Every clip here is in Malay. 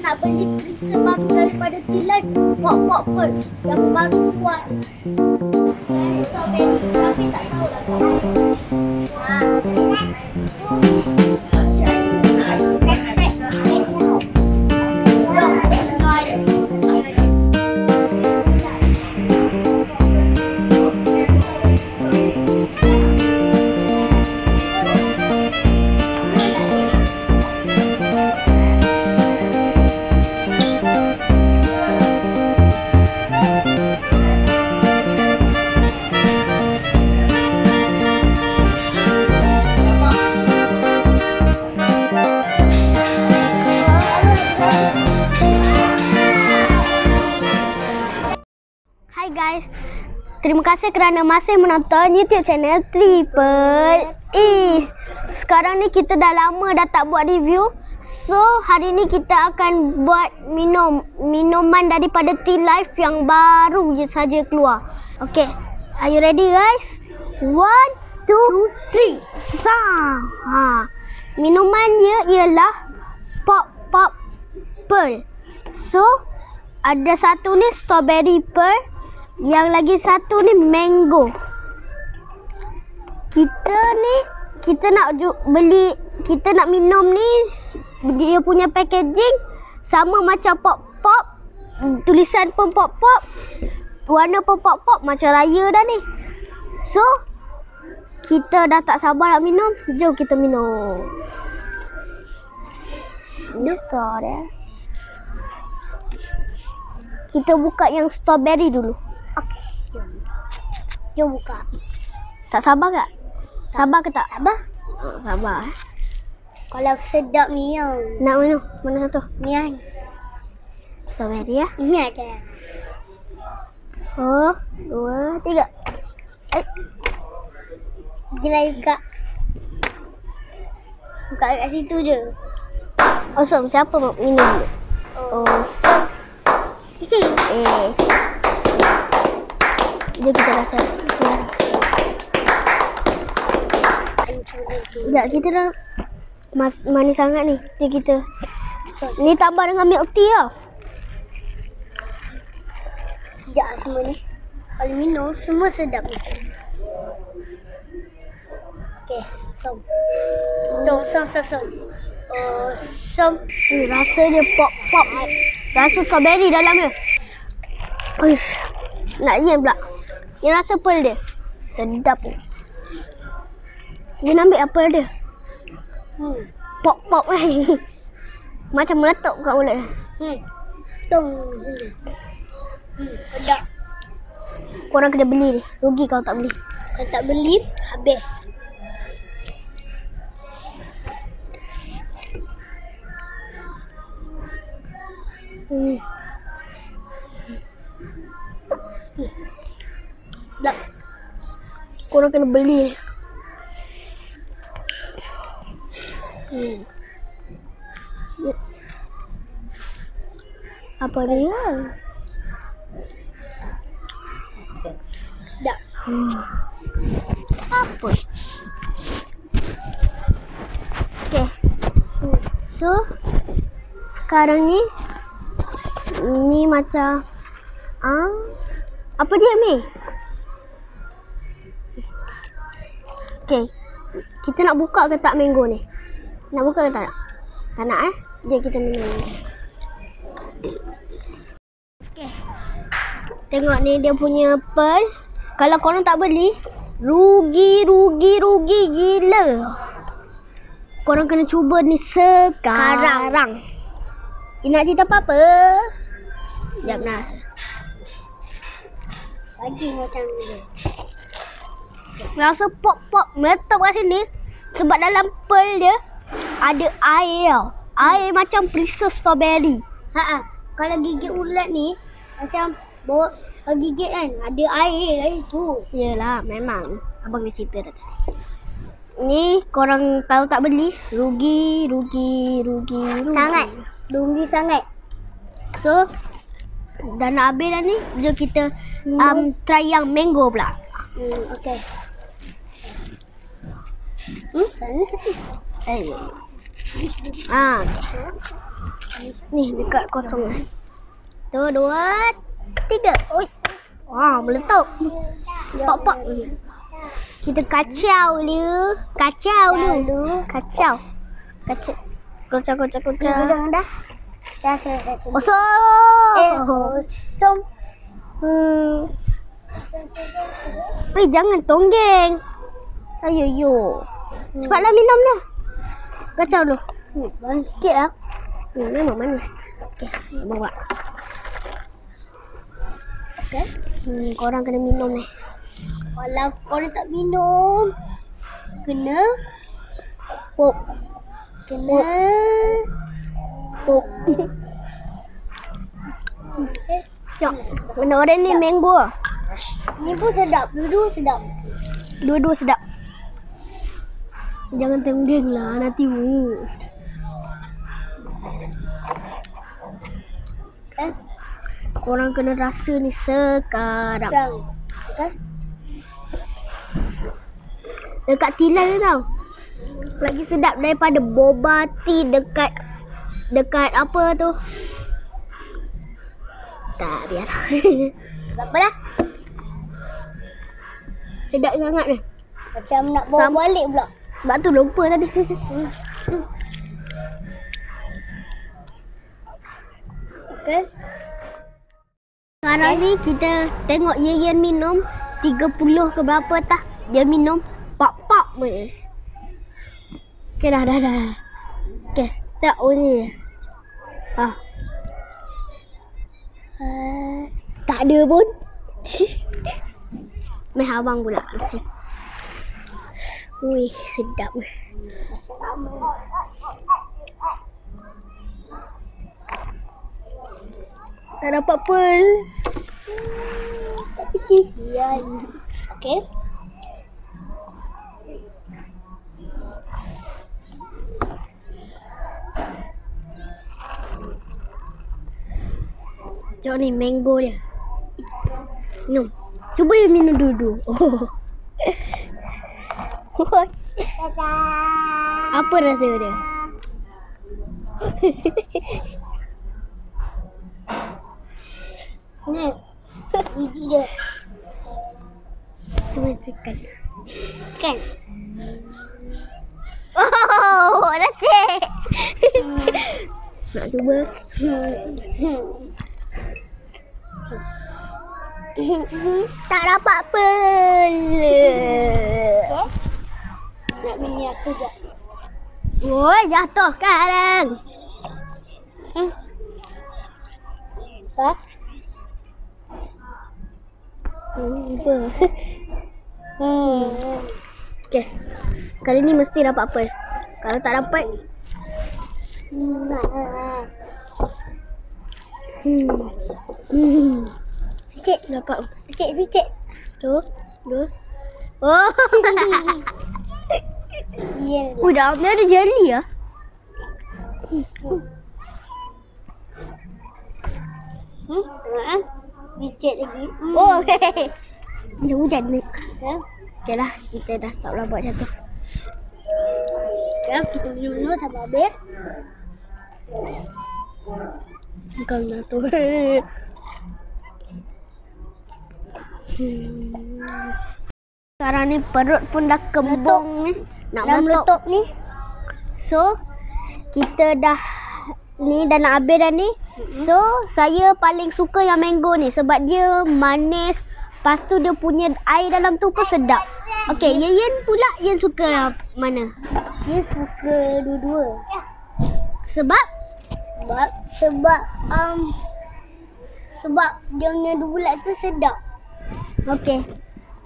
nak beli freezer baru daripada T-Life, pop Pearls yang baru keluar ni. Ada strawberry, tapi tak tahu lah pop Pearls. Hai guys, terima kasih kerana masih menonton YouTube channel Triple East. Sekarang ni kita dah lama dah tak buat review. So hari ni kita akan buat minuman daripada T-Life yang baru je saja keluar. Okay, are you ready guys? 1, 2, 3, sang. Minumannya ialah Pop Pearl. So ada satu ni strawberry pearl, yang lagi satu ni mango. Kita nak minum ni, dia punya packaging sama macam pop, tulisan pun pop, warna pun pop macam raya dah ni. So kita dah tak sabar nak minum, jom kita minum. Start ya. Kita buka yang strawberry dulu. Okey, jom buka. Tak sabar tak? Sabar ke tak? Sabar. Oh, sabar. Kalau sedap ni yang. Nak minum? Mana satu? Ni yang. Strawberry ya? Ni kan. 1, 2, 3. Gila juga. Buka kat situ je. Awesome, siapa mau minum dulu? Awesome. Jom kita rasa. Sekejap, kita dah manis sangat ni. Kita ni tambah dengan milk tea tau. Sedap semua ni. Kalau minum, semua sedap ni. Okay, som. Som. Rasa dia pop. Rasa strawberry dalamnya. Uish. Nak yen pula. Ni rasa pearl dia. Sedap ni. Dia nak ambil apa dia? Pop ni. Macam meletup kat mulut. Tung je. Sedap. Korang kena beli ni. Rugi kalau tak beli. Kalau tak beli, habis. Tak. Korang kena beli. Apa dia? Sedap. Apa? Okay. So sekarang ni macam apa dia ni? Okay, kita nak buka ke tak mango ni? Nak buka ke tak? Tak nak Jom kita minum. Okay, tengok ni dia punya pearl. Kalau korang tak beli, rugi gila. Korang kena cuba ni sekarang. Nak cerita apa-apa? Sekejap nak. Lagi macam ni. Rasa pop meletup kat sini. Sebab dalam pearl dia ada air tau. Air macam perisa strawberry. Kalau gigit ulat ni macam bawa kalau gigit kan ada air kat situ. Yelah, memang. Abang dah cerita dah tadi. Ni korang tahu tak beli, rugi. Sangat. Rugi sangat. So dah nak habis dah ni. Jom kita try yang mango pula. Okay. Sana sikit. Okay. Ni dekat kosong. 1, 2, 3. Oi. Wah, meletup. Pok. Kita kacau dulu. Kacau. Kocok. Jangan dah. Dah selesai. Kosong. Jangan tonggeng. Ayo. Cepatlah minum dah. Kacau dulu. Manis sikit lah. Memang manis. Okey, bawa. Okay. Korang kena minum ni. Kalau korang tak minum, kena Pop. pop. Jom. Mana orang ni mango ah? Ni pun sedap. Dua-dua sedap. Dua-dua sedap. Jangan tonggeng lah nanti mu. Korang kena rasa ni sekarang. Okay. Dekat tilai tu tau. Lagi sedap daripada boba tea dekat apa tu. Tak, biar. Tak apa dah. Sedap sangat ni. Macam nak bawa balik pula. Sebab tu lupa tadi. Okay. Sekarang ni kita tengok Yeyen minum 30 ke berapa tah. Dia minum pak ni. Okey dah. Okey, tak ni. Tak ada pun. Meh abang pula nasi. Wih, sedap. Tak dapat pun. Tak fikir. Ya. Okey. Tengok ni mango dia. Minum. Cuba you minum dulu. Apa rasa dia? Ni. Biji dia. Cuba tekan. Kan? Oh, dah cek. Nak cuba? Tak dapat pun. Okay. Nak minyak juga. Woi, jatuh sekarang. Ha? Apa? Okey. Kali ni mesti dapat apa? Kalau tak dapat Picit. dapat. Picit. Tu. Oh. Ya. Dalamnya ada jelly ah. Picit lagi. Oh, okey. Macam hujan ni. Ya. Okey lah, kita dah stop lah buat jatuh. Okay, kita minum dulu sampai habis. Bukan jatuh. Sekarang ni perut pun dah kembung ni. Nak meletup ni. So, kita dah ni dah nak habis dah ni. So, saya paling suka yang mango ni sebab dia manis. Lepas tu dia punya air dalam tu pun sedap. Okey, Yeyen pula yang suka yang mana? Dia suka dua-dua. Sebab Sebab dia punya dua bulat tu sedap. okey.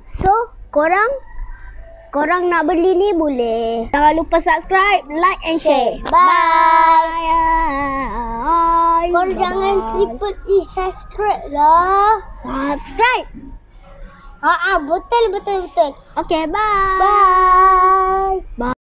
So, korang nak beli ni boleh. Jangan lupa subscribe, like and share. Bye. Korang jangan triple E subscribe lah. Subscribe. Betul. Okey, bye. Bye. Bye.